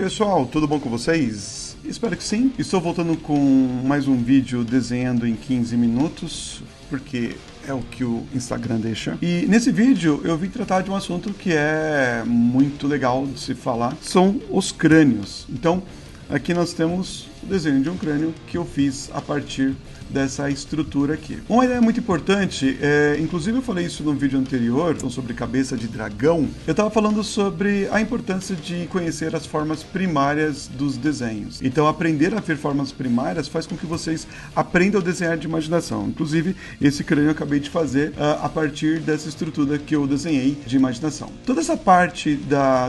Pessoal, tudo bom com vocês? Espero que sim. Estou voltando com mais um vídeo desenhando em 15 minutos, porque é o que o Instagram deixa. E nesse vídeo eu vim tratar de um assunto que é muito legal de se falar, são os crânios. Então, aqui nós temos o desenho de um crânio que eu fiz a partir dessa estrutura aqui. Uma ideia muito importante, inclusive eu falei isso no vídeo anterior, sobre cabeça de dragão, eu estava falando sobre a importância de conhecer as formas primárias dos desenhos. Então aprender a ver formas primárias faz com que vocês aprendam a desenhar de imaginação. Inclusive, esse crânio eu acabei de fazer a partir dessa estrutura que eu desenhei de imaginação. Toda essa parte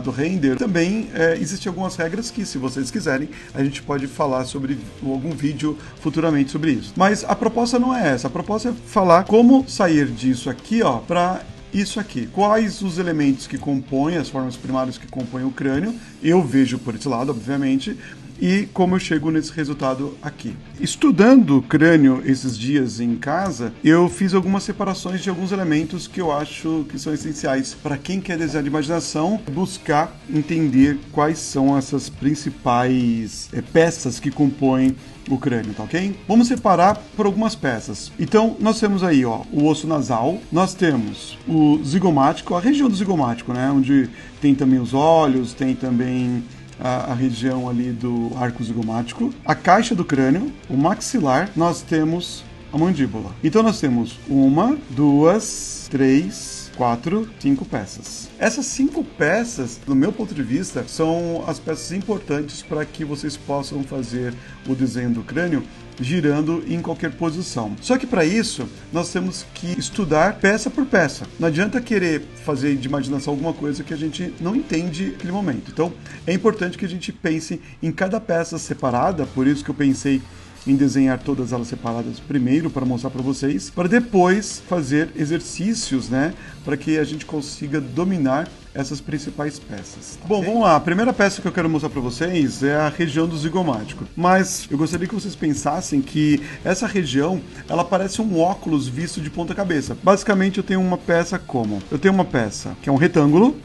do render também existem algumas regras que, se vocês quiserem, a gente pode falar sobre algum vídeo futuramente sobre isso. Mas a proposta não é essa, a proposta é falar como sair disso aqui, ó, para isso aqui. Quais os elementos que compõem, as formas primárias que compõem o crânio, eu vejo por esse lado, obviamente, e como eu chego nesse resultado aqui. Estudando o crânio esses dias em casa, eu fiz algumas separações de alguns elementos que eu acho que são essenciais para quem quer desenhar de imaginação, buscar entender quais são essas principais peças que compõem o crânio, tá ok? Vamos separar por algumas peças. Então, nós temos aí, ó, o osso nasal, nós temos o zigomático, a região do zigomático, né, onde tem também os olhos, tem também a região ali do arco zigomático, a caixa do crânio, o maxilar, nós temos a mandíbula. Então nós temos 1, 2, 3, 4, 5 peças. Essas 5 peças, do meu ponto de vista, são as peças importantes para que vocês possam fazer o desenho do crânio girando em qualquer posição. Só que para isso, nós temos que estudar peça por peça. Não adianta querer fazer de imaginação alguma coisa que a gente não entende naquele momento. Então, é importante que a gente pense em cada peça separada, por isso que eu pensei em desenhar todas elas separadas primeiro para mostrar para vocês, para depois fazer exercícios, né, para que a gente consiga dominar essas principais peças. Bom, okay? Vamos lá. A primeira peça que eu quero mostrar para vocês é a região do zigomático. Mas eu gostaria que vocês pensassem que essa região, ela parece um óculos visto de ponta cabeça. Basicamente, eu tenho uma peça como? Eu tenho uma peça que é um retângulo.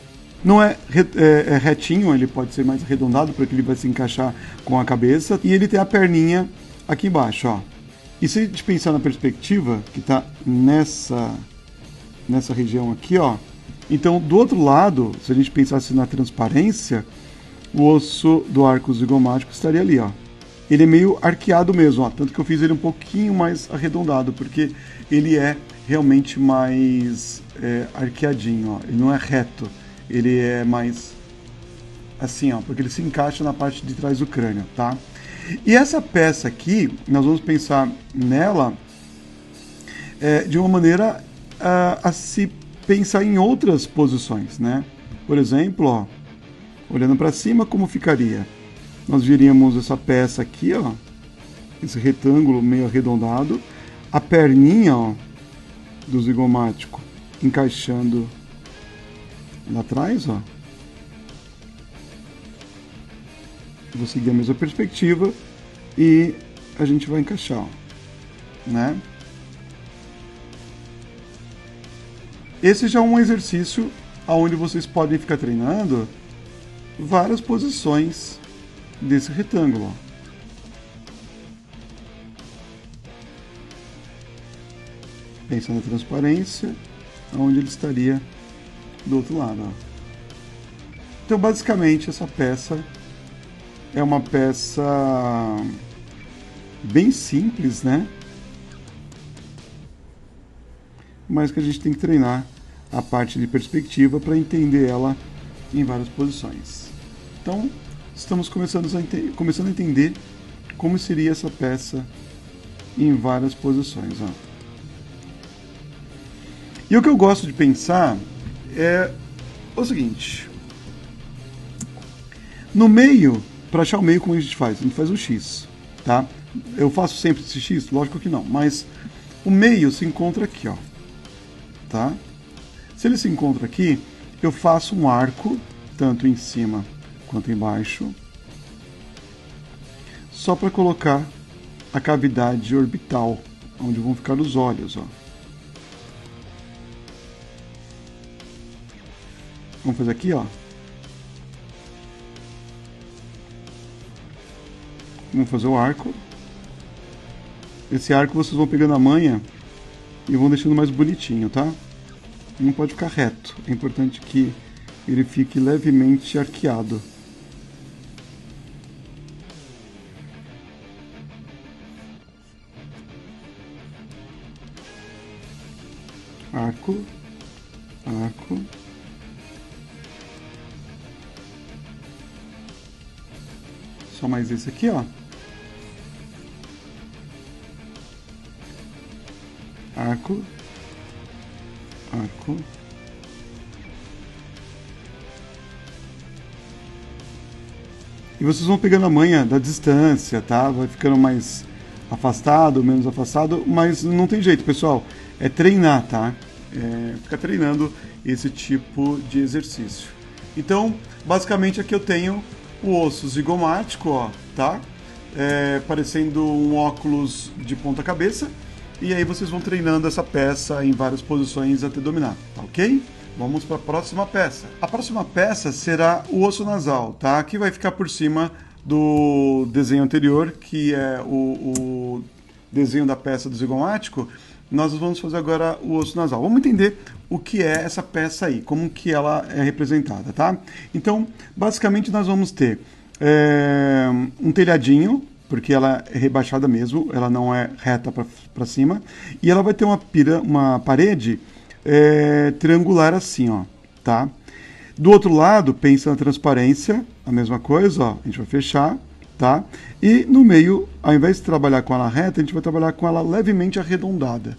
Não é retinho, ele pode ser mais arredondado porque ele vai se encaixar com a cabeça. E ele tem a perninha aqui embaixo, ó. E se a gente pensar na perspectiva, que está nessa região aqui, ó. Então, do outro lado, se a gente pensasse na transparência, o osso do arco zigomático estaria ali, ó. Ele é meio arqueado mesmo, ó. Tanto que eu fiz ele um pouquinho mais arredondado, porque ele é realmente mais arqueadinho, ó. Ele não é reto, ele é mais assim, ó, porque ele se encaixa na parte de trás do crânio, tá? E essa peça aqui, nós vamos pensar nela de uma maneira a se pensar em outras posições, né? Por exemplo, ó, olhando para cima, como ficaria? Nós veríamos essa peça aqui, ó, esse retângulo meio arredondado, a perninha, ó, do zigomático encaixando lá atrás, ó. Vou seguir a mesma perspectiva e a gente vai encaixar, ó, né? Esse já é um exercício onde vocês podem ficar treinando várias posições desse retângulo, ó. Pensa na transparência, onde ele estaria do outro lado, ó. Então, basicamente, essa peça é uma peça bem simples, né? Mas que a gente tem que treinar a parte de perspectiva para entender ela em várias posições. Então, estamos começando a entender como seria essa peça em várias posições, ó. E o que eu gosto de pensar é o seguinte: no meio, para achar o meio, como a gente faz? A gente faz o X, tá? Eu faço sempre esse X? Lógico que não, mas o meio se encontra aqui, ó, tá? Se ele se encontra aqui, eu faço um arco, tanto em cima quanto embaixo, só para colocar a cavidade orbital, onde vão ficar os olhos, ó. Vamos fazer aqui, ó. Vamos fazer o arco. Esse arco vocês vão pegando a manha e vão deixando mais bonitinho, tá? Não pode ficar reto. É importante que ele fique levemente arqueado. Arco, arco. Só mais esse aqui, ó. Arco, arco. E vocês vão pegando a manha da distância, tá? Vai ficando mais afastado, menos afastado, mas não tem jeito, pessoal. É treinar, tá? Ficar treinando esse tipo de exercício. Então, basicamente aqui eu tenho o osso zigomático, ó, tá? Parecendo um óculos de ponta cabeça. E aí vocês vão treinando essa peça em várias posições até dominar, tá ok? Vamos para a próxima peça. A próxima peça será o osso nasal, tá? Aqui vai ficar por cima do desenho anterior, que é o desenho da peça do zigomático. Nós vamos fazer agora o osso nasal. Vamos entender o que é essa peça aí, como que ela é representada, tá? Então, basicamente nós vamos ter um telhadinho, porque ela é rebaixada mesmo, ela não é reta para cima, e ela vai ter uma parede triangular assim, ó, tá? Do outro lado, pensa na transparência, a mesma coisa, ó, a gente vai fechar, tá? E no meio, ao invés de trabalhar com ela reta, a gente vai trabalhar com ela levemente arredondada.